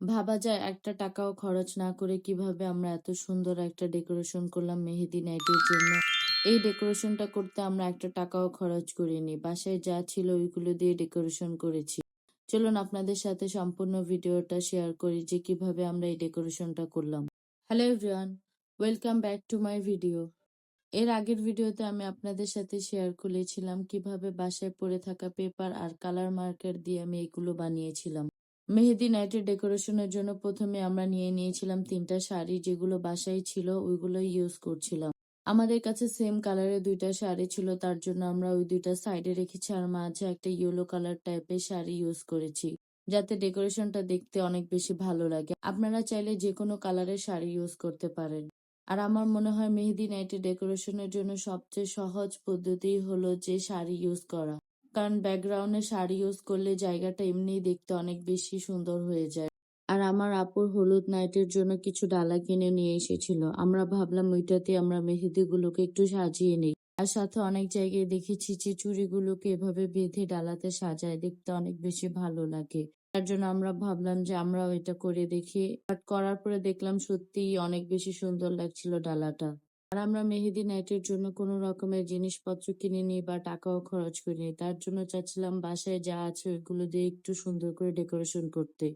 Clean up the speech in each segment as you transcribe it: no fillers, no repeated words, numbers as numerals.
ভাবা যায় একটা টাকাও খরচ না করে কিভাবে আমরা এত সুন্দর একটা ডেকোরেশন করলাম মেহেদি নাইটের জন্য। এই ডেকোরেশনটা করতে আমরা একটা টাকাও খরচ করিনি। বাসায় যা ছিল ওইগুলো দিয়ে ডেকোরেশন করেছি। চলুন আপনাদের সাথে সম্পূর্ণ ভিডিওটা শেয়ার করি যে কিভাবে আমরা এই ডেকোরেশনটা করলাম। Hello everyone, welcome back to my video. এর আগের ভিডিওতে আমি আপনাদের সাথে শেয়ার করেছিলাম কিভাবে বাসায় পড়ে থাকা পেপার আর কালার মার্কার দিয়ে আমি এগুলো বানিয়েছিলাম। মেহেদি নাইটের ডেকোরেশনের জন্য প্রথমে আমরা নিয়ে নিয়েছিলাম 3টা শাড়ি, যেগুলো বাসায় ছিল ওইগুলো ইউজ করছিলাম। আমাদের কাছে সেম কালারের 2টা শাড়ি ছিল, তার জন্য আমরা ওই 2টা সাইডে রেখেছি আর মাঝে একটা ইয়েলো কালার টাইপের শাড়ি ইউজ করেছি, যাতে ডেকোরেশনটা দেখতে অনেক বেশি ভালো লাগে। আপনারা চাইলে যে কোনো কালারের শাড়ি ইউজ করতে পারেন। আর আমার মনে হয় মেহেদি নাইটে ডেকোরেশনের জন্য সবচেয়ে সহজ পদ্ধতি হলো যে শাড়ি ইউজ করা। কারণ ব্যাকগ্রাউন্ডে শাড়ি ইউজ করলে জায়গাটা এমনিই দেখতে অনেক বেশি সুন্দর হয়ে যায়। আর আমার আপুর হলুদ নাইটের জন্য কিছু ডালা কিনে নিয়ে এসেছিল। আমরা ভাবলাম ওইটাতে আমরা মেহেদিগুলোকে একটু সাজিয়ে নিই। আর সাথে অনেক জায়গায় দেখেছি যে চুড়িগুলোকে এভাবে বেঁধে ডালাতে সাজায়, দেখতে অনেক বেশি ভালো লাগে। তার জন্য আমরা ভাবলাম যে আমরাও এটা করে দেখি। বাট করার পরে দেখলাম সত্যিই অনেক বেশি সুন্দর লাগছিল ডালাটা। আর আমরা মেহেদি নাইটের জন্য কোনো রকমের জিনিসপত্র কিনিনি বা টাকাও খরচ করিনি। তার জন্য চাচ্ছিলাম বাসায় যা আছে ওইগুলো দিয়ে একটু সুন্দর করে ডেকোরেশন করতে।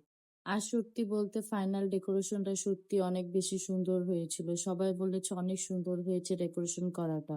আর সত্যি বলতে ফাইনাল ডেকোরেশনটা সত্যি অনেক বেশি সুন্দর হয়েছিল। সবাই বলেছে অনেক সুন্দর হয়েছে ডেকোরেশন করাটা।